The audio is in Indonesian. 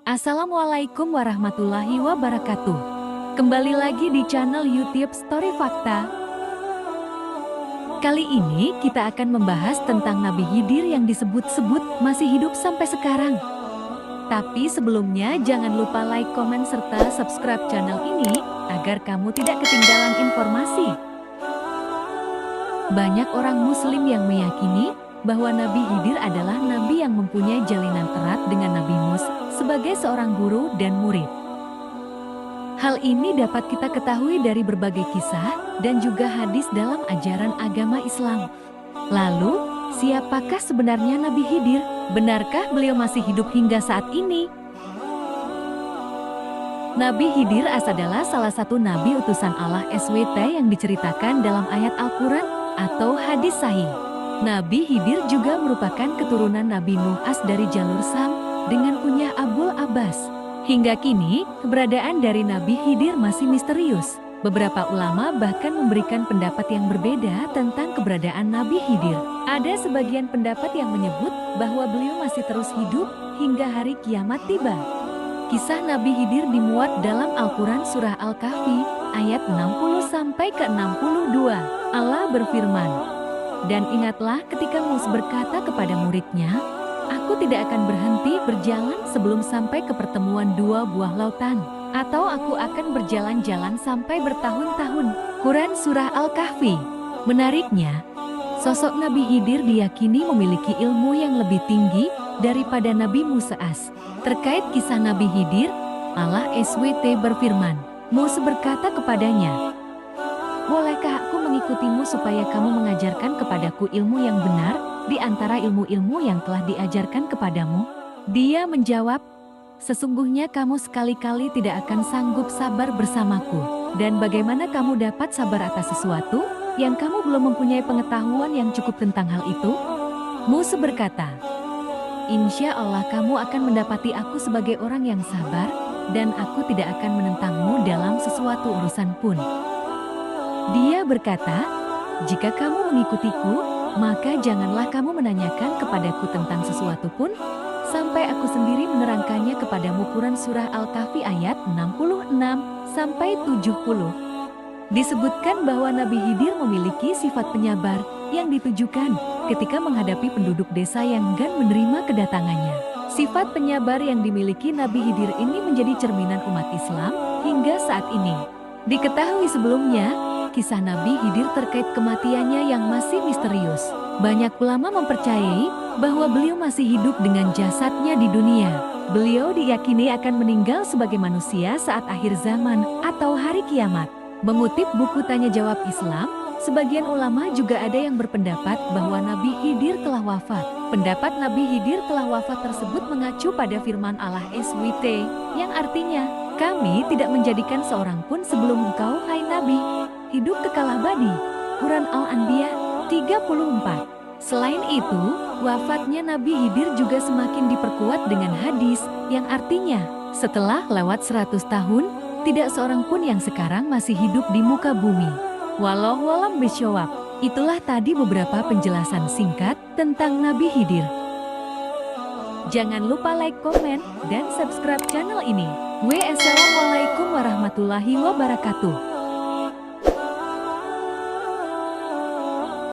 Assalamualaikum warahmatullahi wabarakatuh. Kembali lagi di channel YouTube Story Fakta. Kali ini kita akan membahas tentang Nabi Khidir yang disebut-sebut masih hidup sampai sekarang. Tapi sebelumnya jangan lupa like, komen, serta subscribe channel ini agar kamu tidak ketinggalan informasi. Banyak orang muslim yang meyakini bahwa Nabi Khidir adalah nabi yang mempunyai jalinan erat dengan Nabi Musa sebagai seorang guru dan murid. Hal ini dapat kita ketahui dari berbagai kisah dan juga hadis dalam ajaran agama Islam. Lalu, siapakah sebenarnya Nabi Khidir? Benarkah beliau masih hidup hingga saat ini? Nabi Khidir adalah salah satu nabi utusan Allah SWT yang diceritakan dalam ayat Al-Quran atau hadis sahih. Nabi Khidir juga merupakan keturunan Nabi Nuh dari jalur Sam dengan kunyah Abul Abbas. Hingga kini, keberadaan dari Nabi Khidir masih misterius. Beberapa ulama bahkan memberikan pendapat yang berbeda tentang keberadaan Nabi Khidir. Ada sebagian pendapat yang menyebut bahwa beliau masih terus hidup hingga hari kiamat tiba. Kisah Nabi Khidir dimuat dalam Al-Quran Surah Al-Kahfi ayat 60-62. Allah berfirman, "Dan ingatlah ketika Musa berkata kepada muridnya, Aku tidak akan berhenti berjalan sebelum sampai ke pertemuan dua buah lautan, atau aku akan berjalan-jalan sampai bertahun-tahun." Quran Surah Al-Kahfi. Menariknya, sosok Nabi Khidir diyakini memiliki ilmu yang lebih tinggi daripada Nabi Musa AS. Terkait kisah Nabi Khidir, Allah SWT berfirman, Musa berkata kepadanya, "Bolehkah aku mengikutimu supaya kamu mengajarkan kepadaku ilmu yang benar di antara ilmu-ilmu yang telah diajarkan kepadamu?" Dia menjawab, "Sesungguhnya kamu sekali-kali tidak akan sanggup sabar bersamaku. Dan bagaimana kamu dapat sabar atas sesuatu yang kamu belum mempunyai pengetahuan yang cukup tentang hal itu?" Musa berkata, "Insya Allah kamu akan mendapati aku sebagai orang yang sabar, dan aku tidak akan menentangmu dalam sesuatu urusan pun." Dia berkata, "Jika kamu mengikutiku, maka janganlah kamu menanyakan kepadaku tentang sesuatu pun, sampai aku sendiri menerangkannya kepadamu." Quran Surah Al-Kahfi ayat 66-70. Disebutkan bahwa Nabi Khidir memiliki sifat penyabar yang ditujukan ketika menghadapi penduduk desa yang enggan menerima kedatangannya. Sifat penyabar yang dimiliki Nabi Khidir ini menjadi cerminan umat Islam hingga saat ini. Diketahui sebelumnya, kisah Nabi Khidir terkait kematiannya yang masih misterius. Banyak ulama mempercayai bahwa beliau masih hidup dengan jasadnya di dunia. Beliau diyakini akan meninggal sebagai manusia saat akhir zaman atau hari kiamat. Mengutip buku Tanya Jawab Islam, sebagian ulama juga ada yang berpendapat bahwa Nabi Khidir telah wafat. Pendapat Nabi Khidir telah wafat tersebut mengacu pada firman Allah SWT, yang artinya, "Kami tidak menjadikan seorang pun sebelum engkau, hai Nabi, hidup kekal abadi." Quran Al-Anbiya 34. Selain itu, wafatnya Nabi Khidir juga semakin diperkuat dengan hadis yang artinya, setelah lewat 100 tahun, tidak seorang pun yang sekarang masih hidup di muka bumi. Wallahu a'lam bishawab. Itulah tadi beberapa penjelasan singkat tentang Nabi Khidir. Jangan lupa like, komen, dan subscribe channel ini. Wassalamualaikum warahmatullahi wabarakatuh.